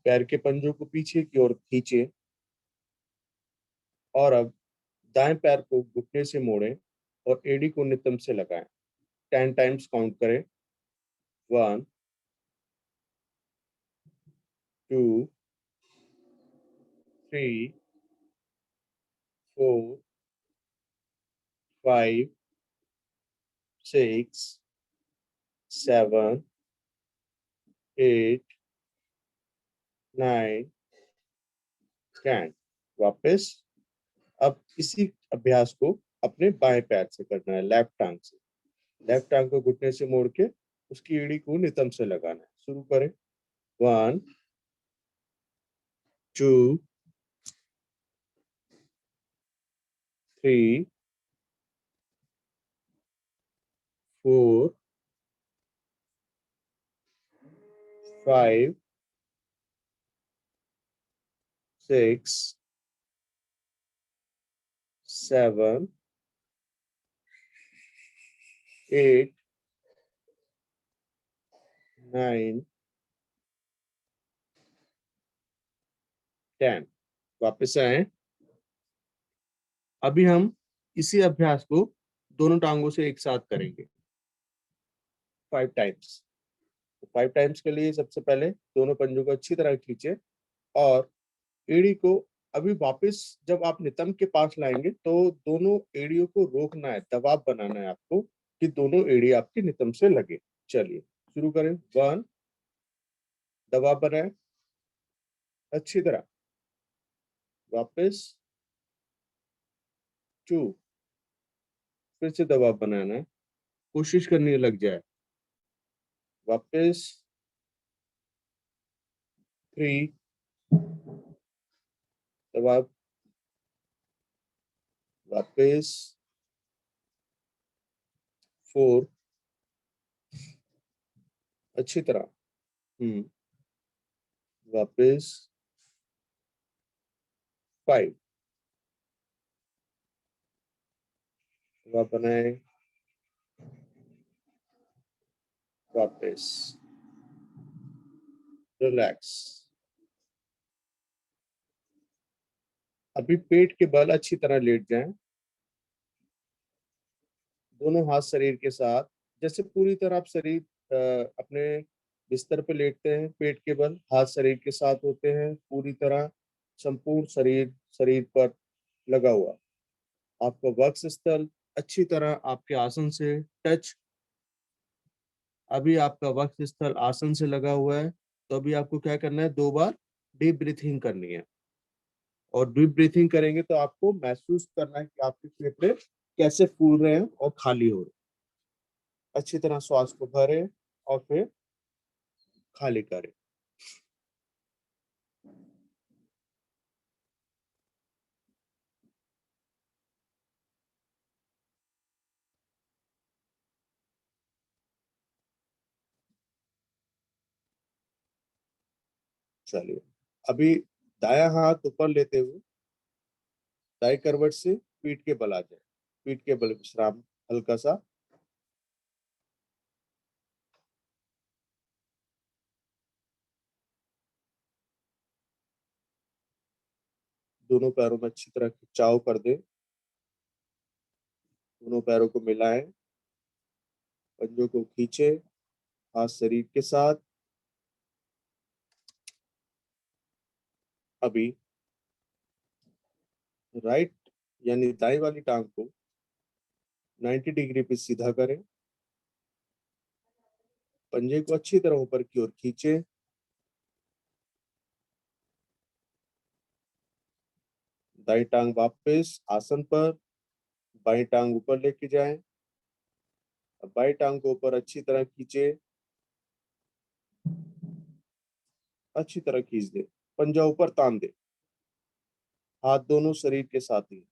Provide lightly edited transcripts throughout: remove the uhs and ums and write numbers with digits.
पैर के पंजों को पीछे की ओर खींचे और अब दाएं पैर को घुटने से मोड़ें और एड़ी को नितंब से लगाएं। 10 टाइम्स काउंट करें। 1, 2, 3, 4, 5, 6, 7, 8, 9, 10। वापस। अब इसी अभ्यास को अपने बाएं पैर से करना है, लेफ्ट टांग से। लेफ्ट टांग को घुटने से मोड़ के उसकी एड़ी को नितंब से लगाना है। शुरू करें। 1, 2, 3, 4, 5, 6, 7, 8, 9, 10। वापस आए। अभी हम इसी अभ्यास को दोनों टांगों से एक साथ करेंगे 5 टाइम्स। 5 टाइम्स के लिए सबसे पहले दोनों पंजों को अच्छी तरह खींचे और एड़ी को अभी वापस जब आप नितंब के पास लाएंगे तो दोनों एड़ियों को रोकना है, दबाव बनाना है आपको कि दोनों एड़ी आपकी नितंब से लगे। चलिए शुरू करें। 1, दबाव बनाए अच्छी तरह। वापस 2, फिर से दबाव बनाना है, कोशिश करनी लग जाए। वापस 3, दबाव। वापस 4, अच्छी तरह। वापस 5, दबाव बनाए। वापस रिलैक्स। अभी पेट के बल अच्छी तरह लेट जाएं, दोनों हाथ शरीर के साथ, जैसे पूरी तरह आप शरीर अपने बिस्तर पे लेटते हैं, पेट के बल हाथ शरीर के साथ होते हैं, पूरी तरह संपूर्ण शरीर शरीर पर लगा हुआ। आपका वक्ष स्थल अच्छी तरह आपके आसन से टच। अभी आपका वक्ष स्थल आसन से लगा हुआ है, तो अभी आपको क्या करना है, 2 बार डीप ब्रीथिंग करनी है। और डीप ब्रीथिंग करेंगे तो आपको महसूस करना है कि आपके फेफड़े कैसे फूल रहे हैं और खाली हो रहे हैं। अच्छी तरह श्वास को भरें और फिर खाली करें। चलिए अभी दायां हाथ ऊपर लेते हुए दाएं करवट से पीठ के बल आ जाए। पीठ के बल विश्राम हल्का सा। दोनों पैरों में अच्छी तरह खिंचाव कर दे। दोनों पैरों को मिलाएं, पंजों को खींचे हाथ शरीर के साथ। अभी राइट यानी दाएं वाली टांग को 90 डिग्री पे सीधा करें, पंजे को अच्छी तरह ऊपर की ओर खींचे। दाई टांग वापस आसन पर, बाई टांग ऊपर लेके जाएं। अब बाई टांग को ऊपर अच्छी तरह खींचे, अच्छी तरह खींच दे, पंजा ऊपर तान दे, हाथ दोनों शरीर के साथ ही,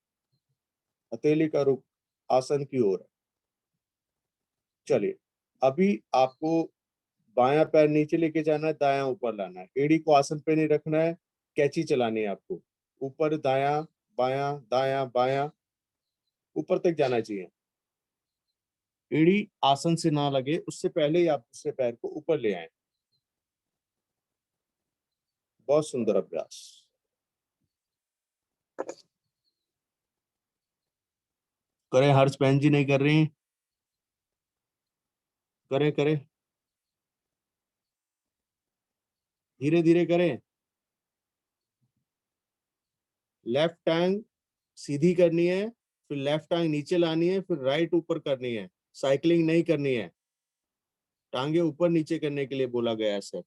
हथेली का रुख आसन की ओर है। चलिए अभी आपको बायां पैर नीचे लेके जाना है, दायां ऊपर लाना है, एड़ी को आसन पे नहीं रखना है, कैची चलानी है आपको। ऊपर दायां बायां दायां बायां ऊपर तक जाना चाहिए। एड़ी आसन से ना लगे उससे पहले ही आप दूसरे पैर को ऊपर ले आए। बहुत सुंदर अभ्यास। करें, हर्ष बहन जी नहीं कर रही? करें करें, धीरे धीरे करें। लेफ्ट टांग सीधी करनी है, फिर लेफ्ट टांग नीचे लानी है, फिर राइट ऊपर करनी है। साइकिलिंग नहीं करनी है, टांगे ऊपर नीचे करने के लिए बोला गया है सर।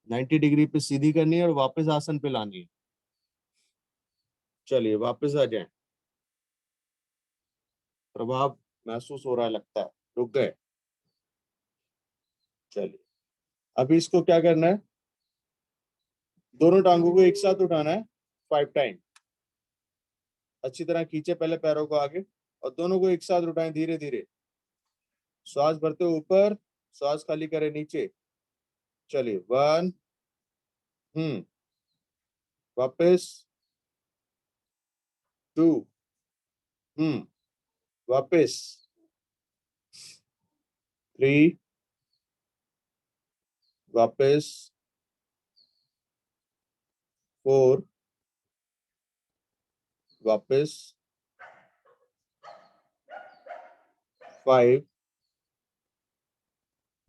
90 डिग्री पे सीधी करनी है और वापस आसन पे लानी है। चलिए वापस आ जाएं। प्रभाव महसूस हो रहा है लगता है, रुक गए। चलिए अभी इसको क्या करना है, दोनों टांगों को एक साथ उठाना है 5 टाइम। अच्छी तरह खींचे पहले पैरों को आगे और दोनों को एक साथ उठाएं धीरे धीरे। श्वास भरते हुए ऊपर, श्वास खाली करें नीचे। चलिए 1, वापस 2, वापस 3, वापस 4, वापस 5।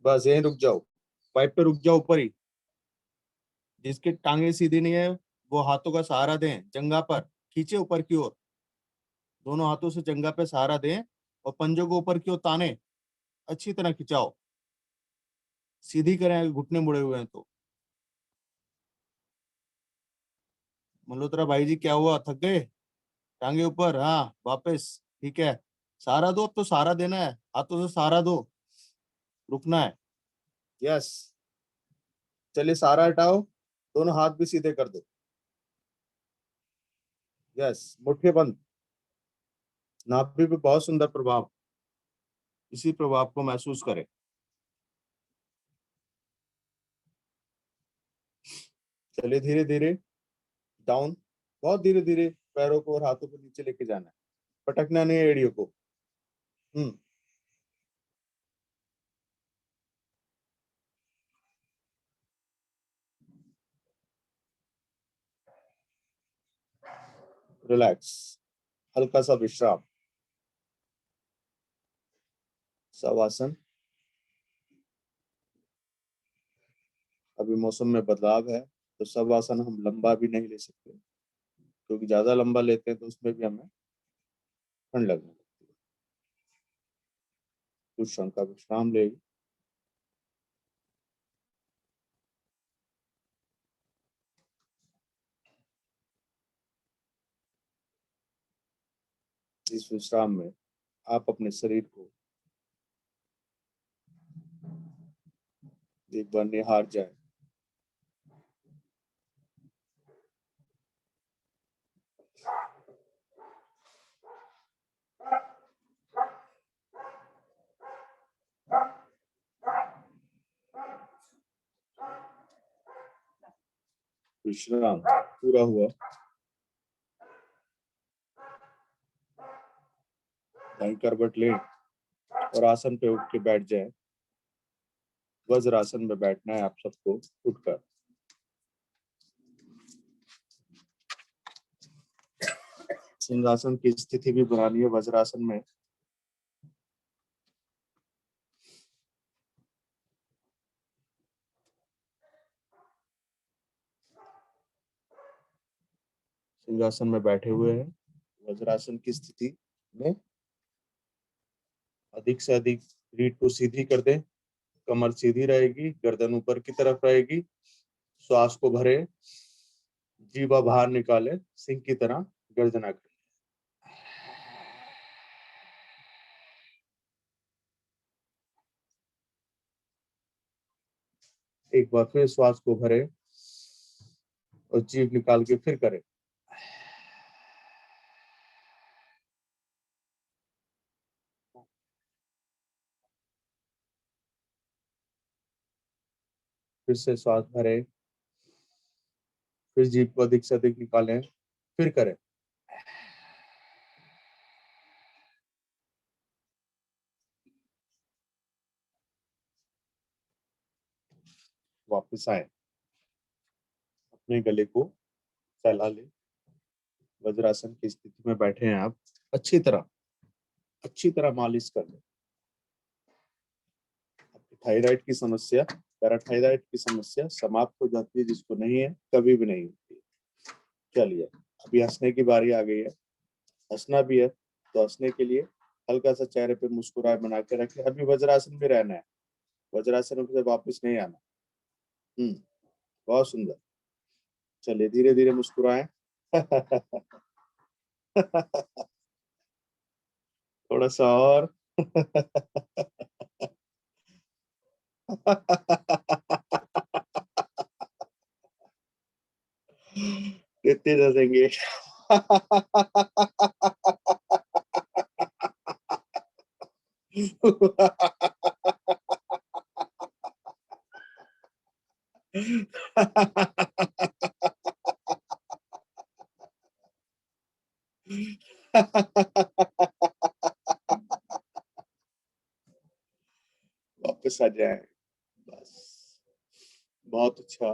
बस यहीं रुक जाओ, 5 पे रुक जाओ ऊपर ही। जिसकी टांगे सीधी नहीं है वो हाथों का सहारा दें, जंघा पर खींचे ऊपर की ओर। दोनों हाथों से जंघा पे सहारा दें और पंजों को ऊपर की ओर ताने, अच्छी तरह खिंचाओ। सीधी करें, घुटने मुड़े हुए हैं तो। मल्होत्रा भाई जी क्या हुआ, थक गए? टांगे ऊपर, हाँ वापस। ठीक है, सहारा दो, अब तो सहारा देना है, हाथों से सहारा दो, रुकना है। यस, चलिए सहारा हटाओ, दोनों हाथ भी सीधे कर दो। यस, मुट्ठी बंद। नाभि पे बहुत सुंदर प्रभाव, इसी प्रभाव को महसूस करें। चलिए धीरे धीरे डाउन, बहुत धीरे धीरे पैरों को और हाथों को नीचे लेके जाना है, पटकना नहीं है एड़ियों को। हम्म, रिलैक्स, हल्का सा विश्राम। शवासन। अभी मौसम में बदलाव है तो शवासन हम लंबा भी नहीं ले सकते, क्योंकि ज्यादा लंबा लेते हैं तो उसमें भी हमें ठंड लगने लगती है। कुछ क्षण का विश्राम ले। इस विश्राम में आप अपने शरीर को एक बार निहार जाए। विश्राम पूरा हुआ, दाईं करवट लें और आसन पे उठ के बैठ जाए। वज्रासन में बैठना है आप सबको उठकर। सिंहासन की स्थिति भी बनानी है वज्रासन में। सिंहासन में बैठे हुए हैं, वज्रासन की स्थिति में अधिक से अधिक रीढ़ को सीधी कर दें, कमर सीधी रहेगी, गर्दन ऊपर की तरफ रहेगी। श्वास को भरे, जीवा बाहर निकाले, सिंह की तरह गर्जना करें। एक बार फिर श्वास को भरे और जीभ निकाल के फिर करें। फिर से श्वास भरे, फिर जीभ को अधिक से अधिक निकालें, फिर करें। वापस आए। अपने गले को फैला ले। वज्रासन की स्थिति में बैठे हैं आप। अच्छी तरह मालिश कर ले। आपकी थायराइड की समस्या, पैराथायराइड की समस्या समाप्त हो जाती है, जिसको नहीं है कभी भी नहीं होती है। चलिए, अभी हंसने की बारी आ गई है। हंसना भी है तो हंसने के लिए हल्का सा चेहरे पे मुस्कुराए बना के रखें। अभी वज्रासन में रहना है, वज्रासन से वापस नहीं आना। बहुत सुंदर। चलिए, धीरे धीरे मुस्कुराएं। थोड़ा सा और। कितने हंसेंगे? वापस आ जाए बस। बहुत अच्छा।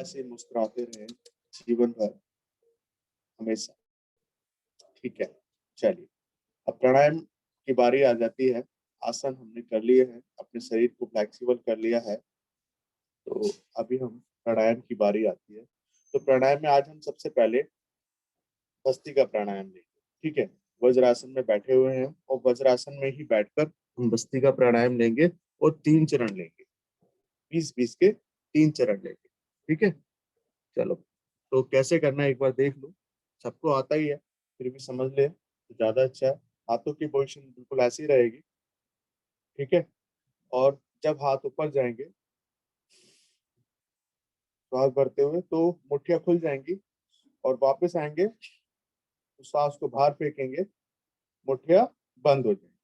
ऐसे ही मुस्कुराते रहे जीवन भर, हमेशा। ठीक है। चलिए, अब प्राणायाम की बारी आ जाती है। आसन हमने कर लिए हैं, अपने शरीर को फ्लेक्सिबल कर लिया है, तो अभी हम प्राणायाम की बारी आती है। तो प्राणायाम में आज हम सबसे पहले भस्त्रिका प्राणायाम लेंगे। ठीक है। वज्रासन में बैठे हुए हैं और वज्रासन में ही बैठकर हम भस्त्रिका प्राणायाम लेंगे और 3 चरण लेंगे। 20-20 के 3 चरण लेंगे। ठीक है। चलो, तो कैसे करना है एक बार देख लो। सबको आता ही है, फिर भी समझ ले तो ज्यादा अच्छा है। हाथों की पोजीशन बिल्कुल ऐसी रहेगी। ठीक है। और जब हाथ ऊपर जाएंगे, श्वास भरते हुए, तो मुट्ठियां खुल जाएंगी और वापस आएंगे तो सांस को बाहर फेंकेंगे, मुट्ठियां बंद हो जाएंगी।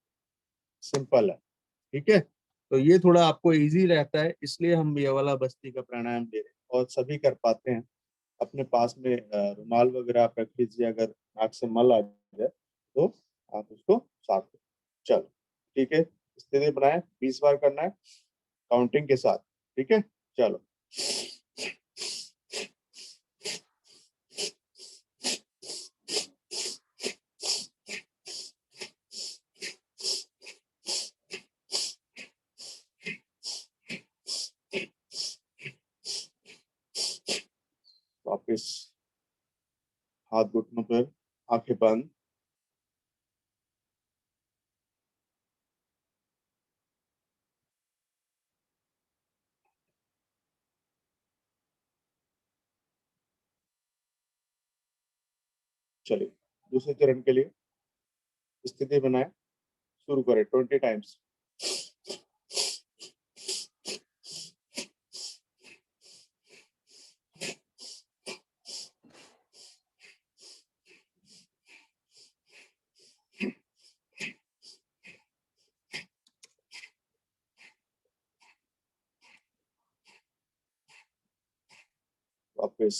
सिंपल है। ठीक है। तो ये थोड़ा आपको इजी रहता है, इसलिए हम ये वाला बस्ती का प्राणायाम दे रहे हैं और सभी कर पाते हैं। अपने पास में रुमाल वगैरह आप रख लीजिए, अगर नाक से मल आ जाए तो आप उसको साफ करें। चलो, ठीक है। स्थिति बनाए, 20 बार करना है काउंटिंग के साथ। ठीक है। चलो। वापिस हाथ घुटनों पर, आंखें बंद। चलिए, दूसरे चरण के लिए स्थिति बनाए, शुरू करें 20 टाइम्स। वापिस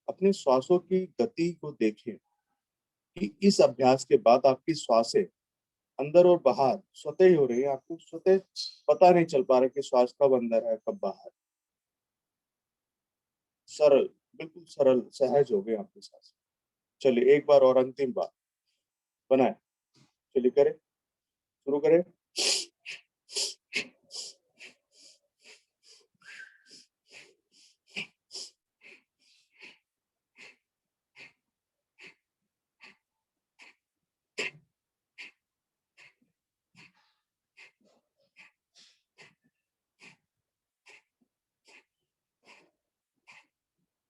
अपने श्वासों की गति को देखें कि इस अभ्यास के बाद आपकी श्वासें अंदर और बाहर स्वतः ही हो रही है। आपको स्वतः पता नहीं चल पा रहा कि श्वास कब अंदर है कब बाहर। सरल, बिल्कुल सरल सहज हो गए आपके साथ। चलिए, एक बार और, अंतिम बार बनाए। चलिए, करें, शुरू करें।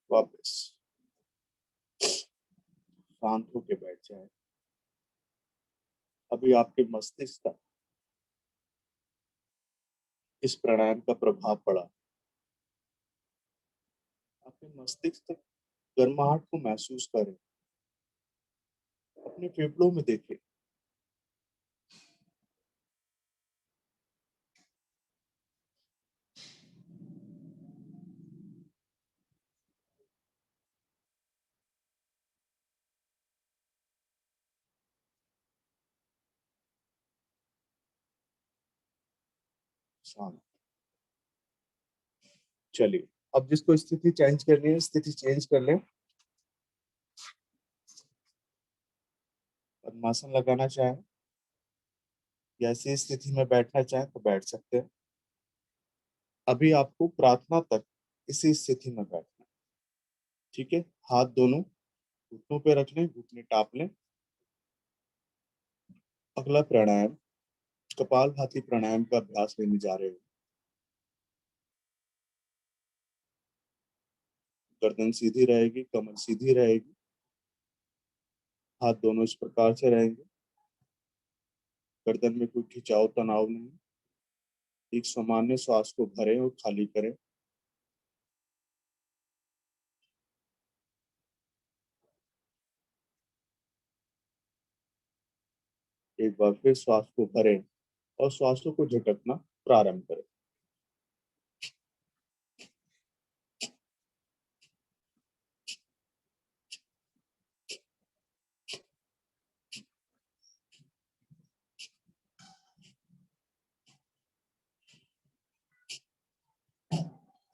वापस शांत होके बैठ जाए। अभी आपके मस्तिष्क तक इस प्राणायाम का प्रभाव पड़ा। अपने मस्तिष्क तक गर्माहट को महसूस करें, अपने फेफड़ों में देखें। शांत। चलिए, अब जिसको स्थिति चेंज करनी है स्थिति चेंज कर लें। पद्मासन लगाना चाहें या ऐसी स्थिति में बैठना चाहें तो बैठ सकते हैं। अभी आपको प्रार्थना तक इसी स्थिति में बैठना है। ठीक है, हाथ दोनों घुटनों पे रख लें, घुटने टाप लें। अगला प्राणायाम कपालभाति प्राणायाम का अभ्यास लेने जा रहे हैं। गर्दन सीधी रहेगी, कमर सीधी रहेगी, हाथ दोनों इस प्रकार से रहेंगे। गर्दन में कोई खिंचाव तनाव नहीं। एक सामान्य श्वास को भरें और खाली करें। एक बार फिर श्वास को भरें और श्वासों को झटकना प्रारंभ करें।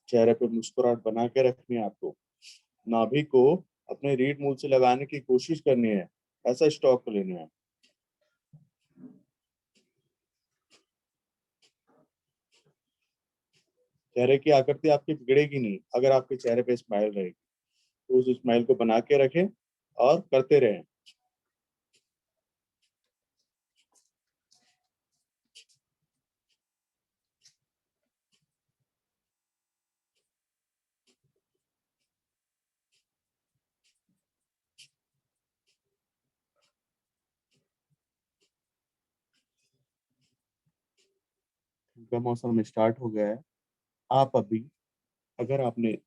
चेहरे पर मुस्कुराहट बना के रखनी है आपको। नाभि को अपने रीढ़ मूल से लगाने की कोशिश करनी है, ऐसा स्टॉक लेना है। चेहरे की आकृति आपकी बिगड़ेगी नहीं अगर आपके चेहरे पे स्माइल रहेगी, तो उस स्माइल को बना के रखें और करते रहें। का मौसम स्टार्ट हो गया है। आप अभी, अगर आपने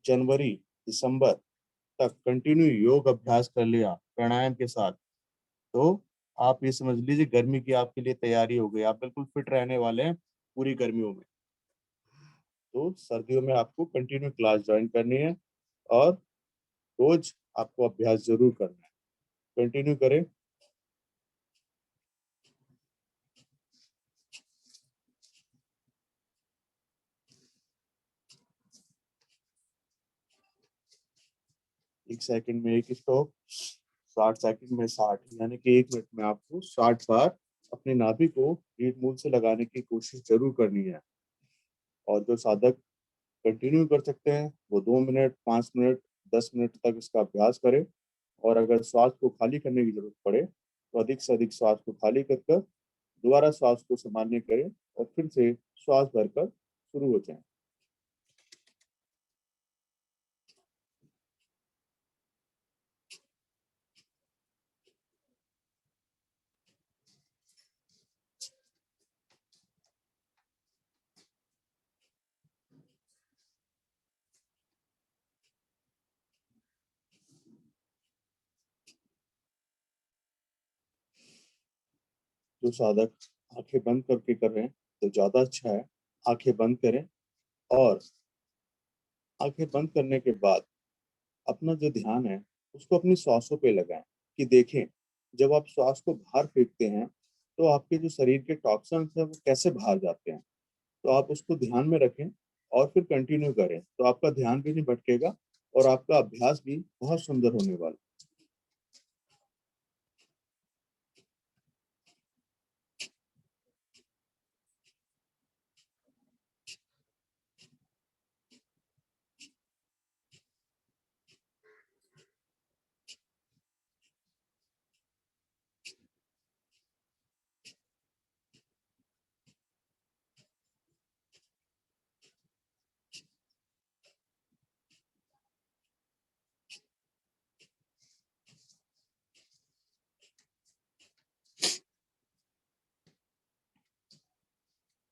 जनवरी दिसंबर तक कंटिन्यू योग अभ्यास कर लिया प्राणायाम के साथ, तो आप ये समझ लीजिए गर्मी की आपके लिए तैयारी हो गई। आप बिल्कुल फिट रहने वाले हैं पूरी गर्मियों में। तो सर्दियों में आपको कंटिन्यू क्लास ज्वाइन करनी है और रोज आपको अभ्यास जरूर करना है। कंटिन्यू करें। एक सेकंड में एक स्टॉप, 60 सेकंड में 60, यानी कि 1 मिनट में आपको 60 बार अपनी नाभि को रीढ़ मूल से लगाने की कोशिश जरूर करनी है। और जो साधक कंटिन्यू कर सकते हैं वो 2 मिनट, 5 मिनट, 10 मिनट तक इसका अभ्यास करें। और अगर श्वास को खाली करने की जरूरत पड़े तो अधिक से अधिक श्वास को खाली कर कर दोबारा श्वास को सामान्य करें और फिर से श्वास भरकर शुरू हो जाए। जो साधक आंखें बंद करके कर रहे हैं तो ज्यादा अच्छा है। आंखें बंद करें और आंखें बंद करने के बाद अपना जो ध्यान है उसको अपनी श्वासों पे लगाएं। कि देखें, जब आप श्वास को बाहर फेंकते हैं तो आपके जो शरीर के टॉक्सिन्स हैं वो कैसे बाहर जाते हैं। तो आप उसको ध्यान में रखें और फिर कंटिन्यू करें, तो आपका ध्यान भी नहीं भटकेगा और आपका अभ्यास भी बहुत सुंदर होने वाला है।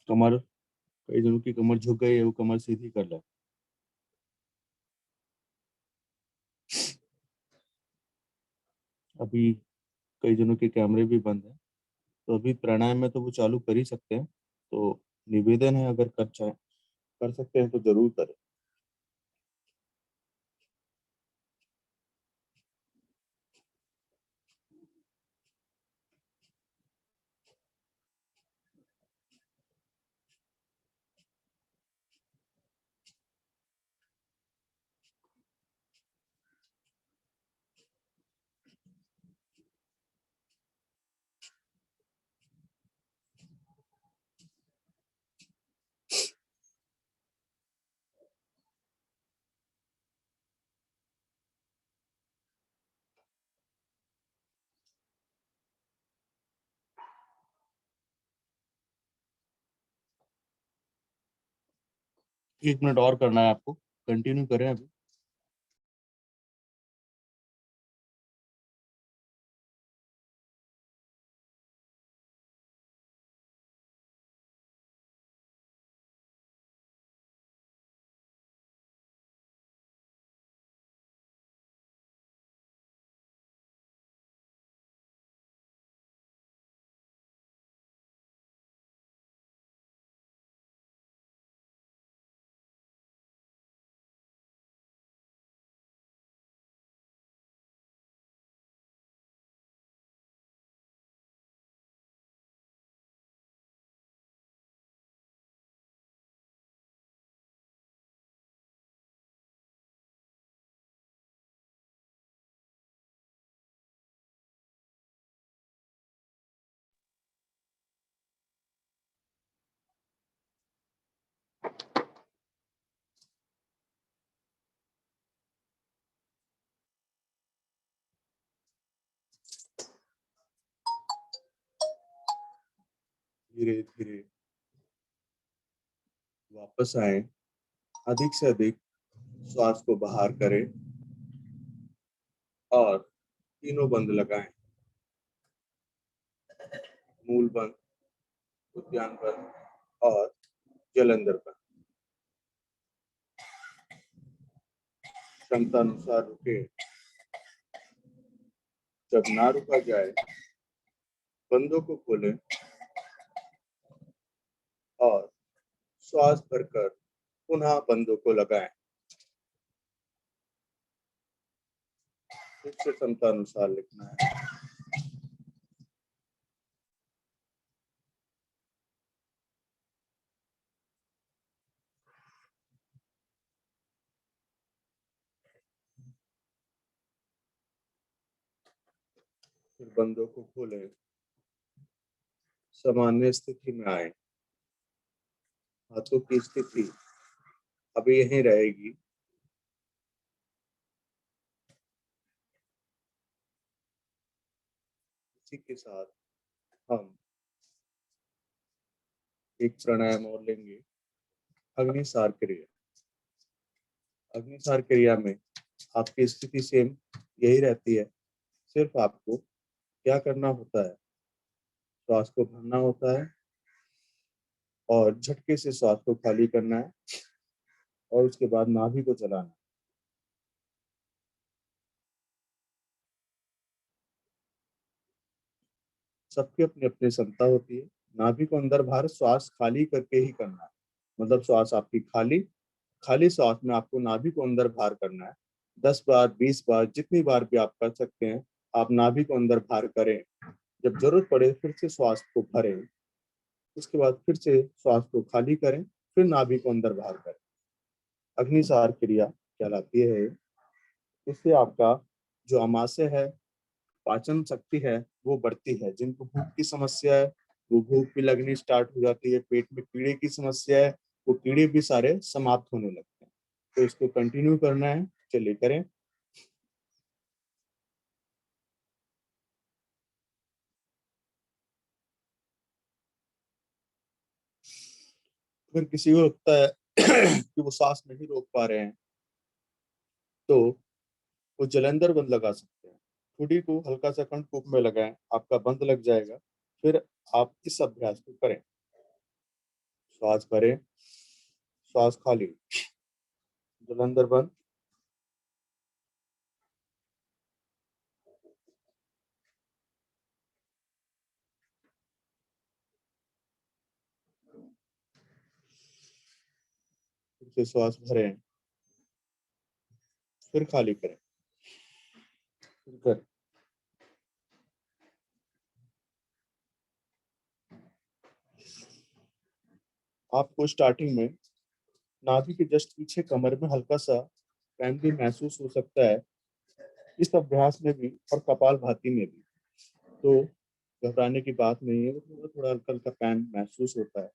कमर, कई जनों की कमर झुक गई है, वो कमर सीधी कर ले। अभी कई जनों के कैमरे भी बंद है, तो अभी प्राणायाम में तो वो चालू कर ही सकते हैं। तो निवेदन है, अगर कर चाहे कर सकते हैं तो जरूर करें। 1 मिनट और करना है आपको, कंटिन्यू करें अभी। धीरे धीरे वापस आए, अधिक से अधिक श्वास को बाहर करें और तीनों बंद लगाएं। मूल बंद, उद्यान बंद और जलंधर बंद। क्षमता अनुसार रुके। जब ना रुका जाए, बंदों को खोलें और श्वास भरकर पुनः बंदों को लगाएं। फिर से क्षमता अनुसार लिखना है। फिर बंदों को खोलें, सामान्य स्थिति में आए। हाथों की स्थिति अभी यहीं रहेगी। इसी के साथ हम एक प्राणायाम और लेंगे, अग्निसार क्रिया। अग्निसार क्रिया में आपकी स्थिति सेम यही रहती है, सिर्फ आपको क्या करना होता है, श्वास को भरना होता है और झटके से श्वास को खाली करना है और उसके बाद नाभि को चलाना है। सबकी अपनी अपनी क्षमता होती है। नाभि को अंदर बाहर श्वास खाली करके ही करना है, मतलब श्वास आपकी खाली, खाली श्वास में आपको नाभि को अंदर बाहर करना है। 10 बार, 20 बार, जितनी बार भी आप कर सकते हैं, आप नाभि को अंदर बाहर करें। जब जरूरत पड़े फिर से श्वास को भरें, उसके बाद फिर से श्वास को खाली करें, फिर नाभि को अंदर बाहर करें। अग्निसार क्रिया कहलाती है। इससे आपका जो आमाशय है, पाचन शक्ति है, वो बढ़ती है। जिनको भूख की समस्या है, वो भूख भी लगनी स्टार्ट हो जाती है। पेट में कीड़े की समस्या है, वो कीड़े भी सारे समाप्त होने लगते हैं। तो इसको कंटिन्यू करना है, चलिए करें। अगर किसी को लगता है कि वो सांस नहीं रोक पा रहे हैं, तो वो जलंधर बंद लगा सकते हैं। ठुडी को हल्का सा कंठकूप में लगाएं, आपका बंद लग जाएगा। फिर आप इस अभ्यास को करें। श्वास भरें, श्वास खाली, जलंधर बंद। फिर से श्वास भरें, फिर खाली करें, फिर करें। आपको स्टार्टिंग में नाभि के जस्ट पीछे कमर में हल्का सा पैन भी महसूस हो सकता है, इस अभ्यास में भी और कपालभाति में भी। तो घबराने की बात नहीं है, थोड़ा थोड़ा हल्का हल्का पैन महसूस होता है।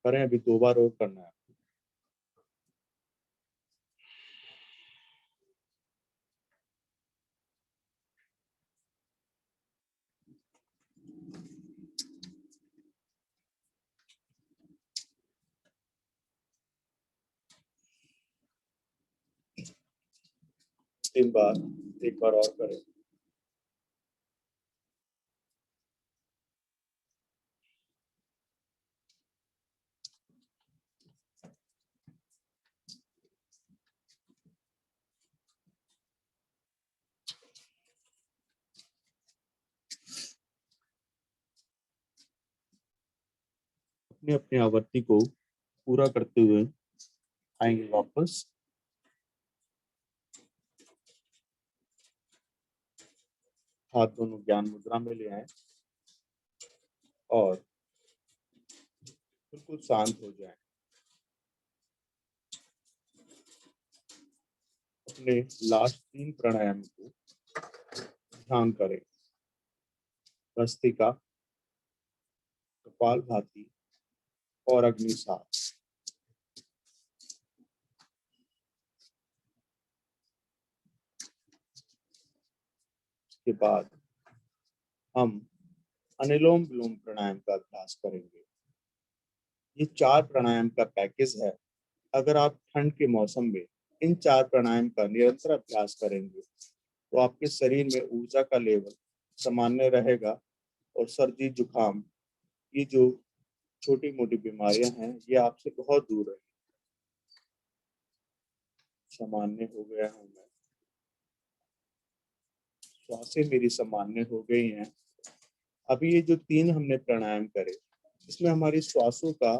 करें, अभी 2 बार और करना है। 3 बार, एक बार और करें। अपनी अपनी आवृत्ति को पूरा करते हुए आएंगे वापस। हाथ दोनों ज्ञान मुद्रा में ले आए और बिल्कुल शांत हो जाएं। अपने लास्ट 3 प्राणायाम को ध्यान करें। भस्त्रिका, कपालभाति और अग्निसार। के बाद हम अनुलोम विलोम प्राणायाम का अभ्यास करेंगे। ये 4 प्राणायाम का पैकेज है। अगर आप ठंड के मौसम में इन 4 प्राणायाम का निरंतर अभ्यास करेंगे तो आपके शरीर में ऊर्जा का लेवल सामान्य रहेगा और सर्दी जुकाम, ये जो छोटी मोटी बीमारियां हैं, ये आपसे बहुत दूर रहेंगी। सामान्य हो गया हूं मैं, श्वासें मेरी सामान्य हो गई हैं। अभी ये जो 3 हमने प्राणायाम करे, इसमें हमारी श्वासों का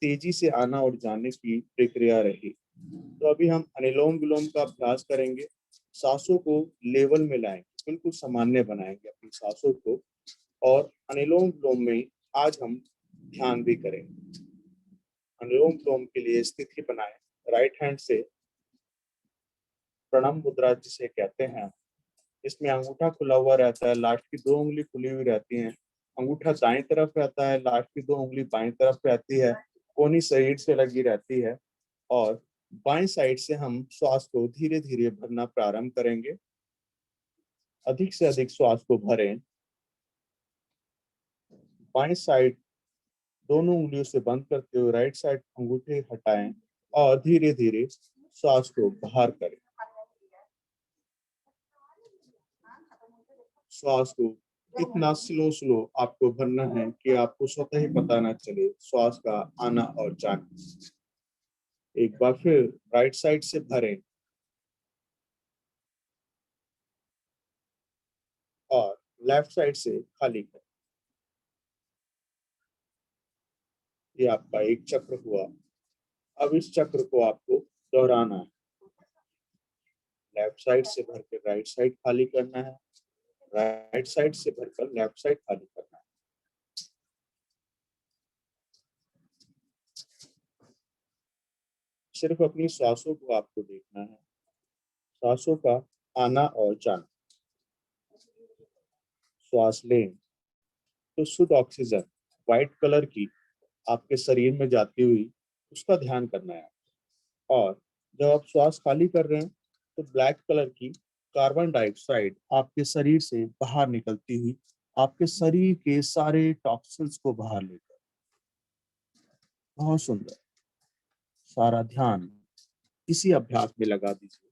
तेजी से आना और जाने की प्रक्रिया रही। तो अभी हम अनुलोम विलोम का अभ्यास करेंगे। सांसों को लेवल में लाएंगे, बिल्कुल सामान्य बनाएंगे अपनी सांसों को। और अनुलोम विलोम में आज हम ध्यान भी करेंगे। अनुलोम विलोम के लिए स्थिति बनाएं। राइट हैंड से प्रणम मुद्रा जिसे कहते हैं, इसमें अंगूठा खुला हुआ रहता है, लास्ट की 2 उंगली खुली हुई रहती हैं। अंगूठा दाएं तरफ रहता है, लास्ट की 2 उंगली बाएं तरफ रहती है, कोहनी शरीर से लगी रहती है। और बाएं साइड से हम श्वास को धीरे धीरे भरना प्रारंभ करेंगे। अधिक से अधिक श्वास को भरें। बाएं साइड दोनों उंगलियों से बंद करते हुए राइट साइड अंगूठे हटाएं और धीरे धीरे श्वास को बाहर करें। श्वास को इतना स्लो आपको भरना है कि आपको स्वतः ही पता ना चले श्वास का आना और जाना। एक बार फिर राइट साइड से भरें और लेफ्ट साइड से खाली करें। ये आपका एक चक्र हुआ। अब इस चक्र को आपको दोहराना है। लेफ्ट साइड से भरकर राइट साइड खाली करना है, राइट साइड से भरकर लेफ्ट साइड खाली करना है। सिर्फ अपनी सांसों को आपको देखना है, सांसों का आना और जाना। श्वास लें तो शुद्ध ऑक्सीजन व्हाइट कलर की आपके शरीर में जाती हुई, उसका ध्यान करना है। और जब आप श्वास खाली कर रहे हैं तो ब्लैक कलर की कार्बन डाइऑक्साइड आपके शरीर से बाहर निकलती हुई आपके शरीर के सारे टॉक्सिन्स को बाहर लेकर। बहुत सुंदर। सारा ध्यान इसी अभ्यास में लगा दीजिए।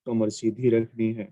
कमर सीधी रखनी है।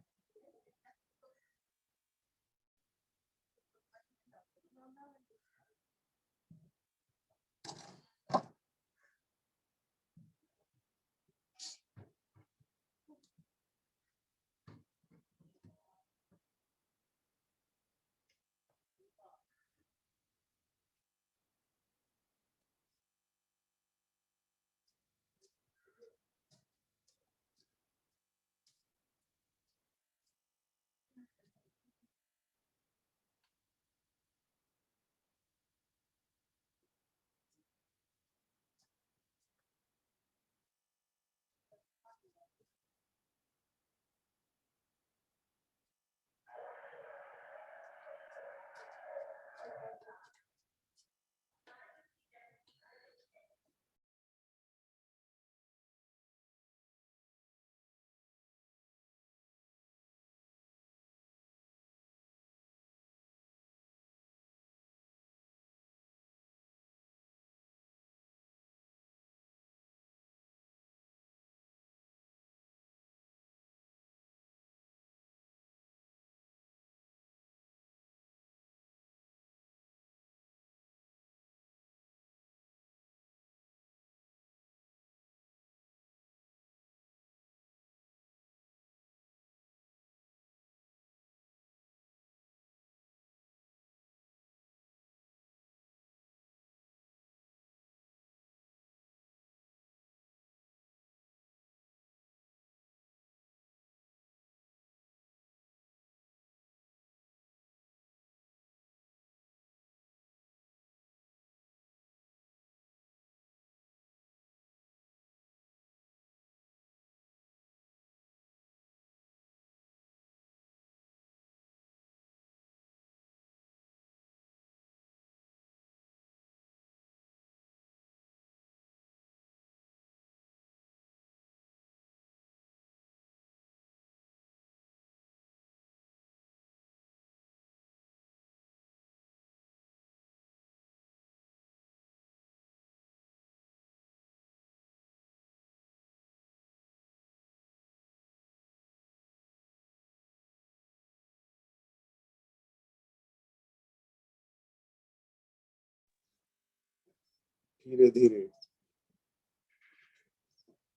धीरे धीरे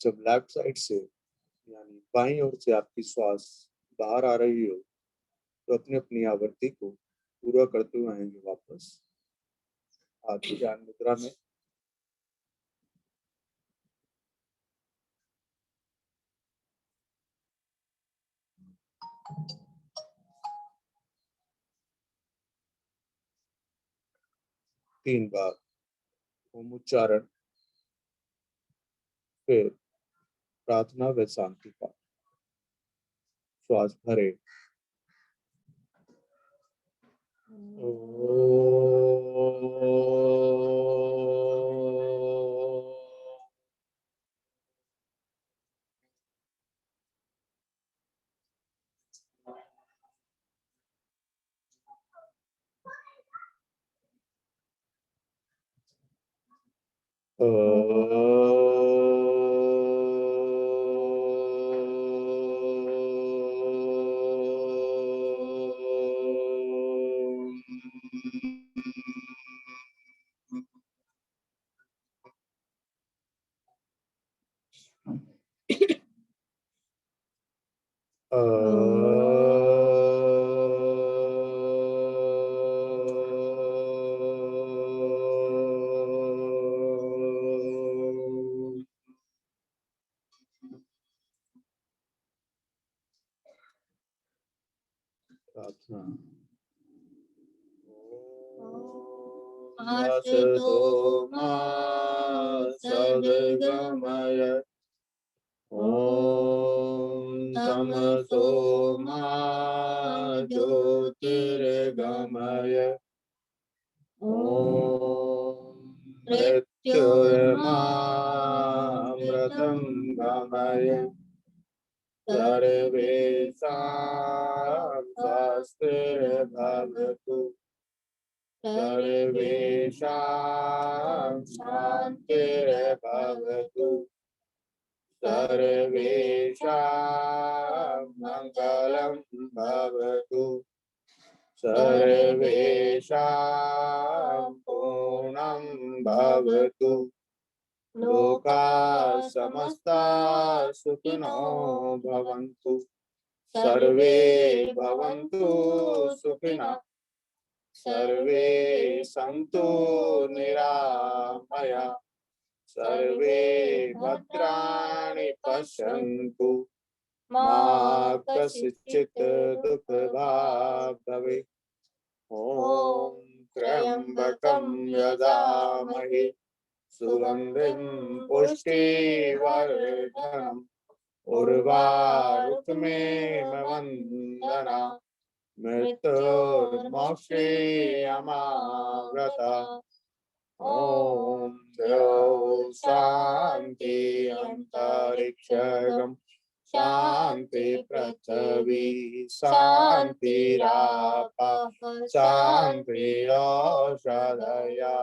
जब लेफ्ट साइड से यानी बाईं ओर से आपकी श्वास बाहर आ रही हो तो अपनी अपनी आवृत्ति को पूरा करते हुए आएंगे वापस आधी ध्यान मुद्रा में। तीन बार ओम उच्चारण, फिर प्रार्थना व शांति पाठ। श्वास भरे। प्रार्थना। असतो मा सद्गमय ओम तमसो मा ज्योतिर्गमय ओम मृत्युर्मामृतं गमय सर्वेषां स्वस्तिर्भवतु सर्वेषां शान्तिर्भवतु सर्वेषां मङ्गलं भवतु सर्वेषां पूर्णं भवतु लोकाः समस्ताः सुखिनो भवन्तु सर्वे भवन्तु सुखिनः सर्वे सन्तु निरामयाः सर्वे भद्राणि पश्यन्तु मा कश्चित् दुःखभाग् भवेत् ॐ त्र्यम्बकं यजामहे सुगन्धिं पुष्टिवर्धनम् उर्वारुकमेव वन्दना मृत्युर्मोक्षेयमाव्रता ॐ द्यौः शान्ति अन्तरिक्षं शान्ति पृथिवी शान्तिरापः शान्ति औषधयः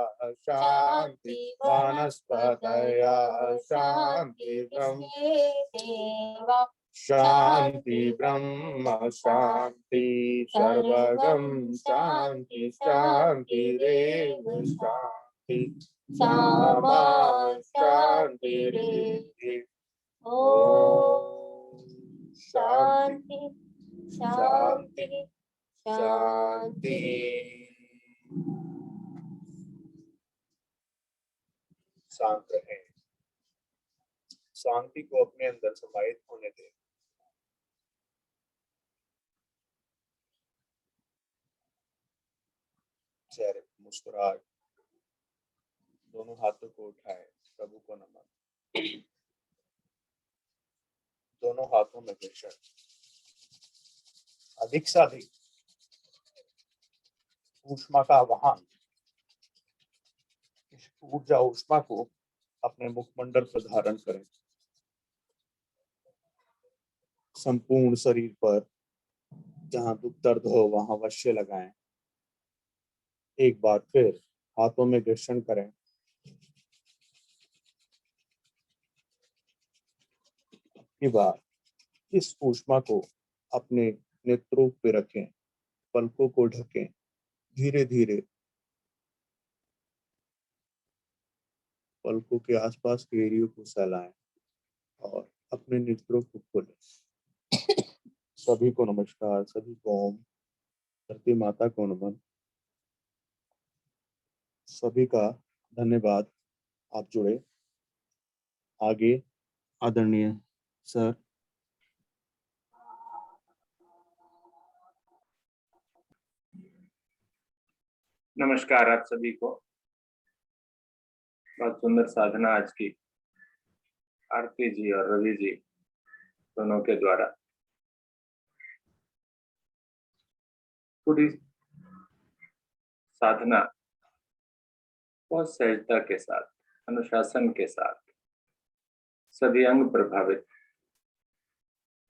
शान्ति वनस्पतयः शान्ति ब्रह्म शान्ति ब्रह्म शान्ति सर्वगं शान्ति शान्तिरेव शान्ति सामा शान्तिरेव ओम शांति शांति शांति। शांत रहें, शांति को अपने अंदर समाहित होने दें। चेहरे पर मुस्कुराहट, दोनों हाथों को उठाएं, प्रभु को नमन, दोनों हाथों में घर्षण, अधिक से अधिक ऊष्मा का आवाहन। इस ऊर्जा ऊष्मा को अपने मुखमंडल पर धारण करें, संपूर्ण शरीर पर जहां दुख दर्द हो वहां अवश्य लगाएं। एक बार फिर हाथों में घर्षण करें, की बार इस ऊष्मा को अपने नेत्रों पे रखें, पलकों को ढकें, धीरे धीरे पलकों के आसपास के एरियो को सहलाएं और अपने नेत्रों को खोलें। सभी को नमस्कार, सभी को ओम, धरती माता को नमन, सभी का धन्यवाद। आप जुड़े। आगे आदरणीय सर। नमस्कार आप सभी को। बहुत सुंदर साधना आज की आरती जी और रवि जी दोनों के द्वारा। पूरी साधना बहुत सहजता के साथ, अनुशासन के साथ, सभी अंग प्रभावित,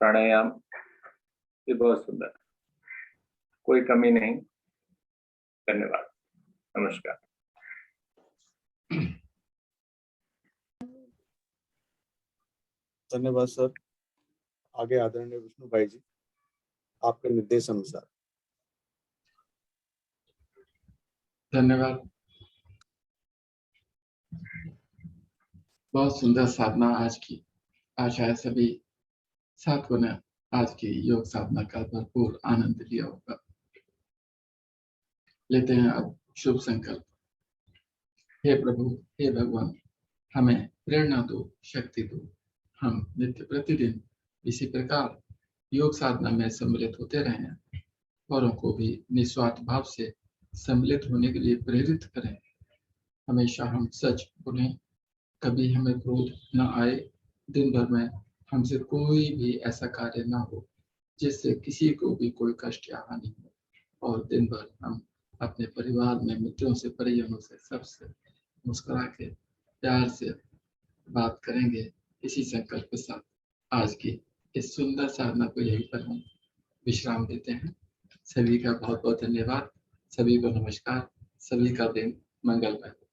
प्राणायाम भी बहुत सुंदर, कोई कमी नहीं। धन्यवाद, नमस्कार। धन्यवाद सर। आगे आदरणीय विष्णु भाई जी, आपके निर्देश अनुसार। धन्यवाद। बहुत सुंदर साधना आज की। आशा है सभी साथियों ने आज की योग साधना का भरपूर आनंद लिया होगा। लेते हैं अब शुभ संकल्प। हे प्रभु, हे भगवान, हमें प्रेरणा दो, शक्ति दो। हम नित्य प्रतिदिन इसी प्रकार योग साधना में सम्मिलित होते रहें, औरों को भी निस्वार्थ भाव से सम्मिलित होने के लिए प्रेरित करें। हमेशा हम सच बोलें, कभी हमें क्रोध न आए। दिन भर में हमसे कोई भी ऐसा कार्य न हो जिससे किसी को भी कोई कष्ट या हानि हो। और दिन भर हम अपने परिवार में, मित्रों से, परिजनों से, सबसे मुस्कुरा के प्यार से बात करेंगे। इसी संकल्प के साथ आज की इस सुंदर साधना को यहीं पर हम विश्राम देते हैं। सभी का बहुत बहुत धन्यवाद। सभी को नमस्कार। सभी का दिन मंगलमय।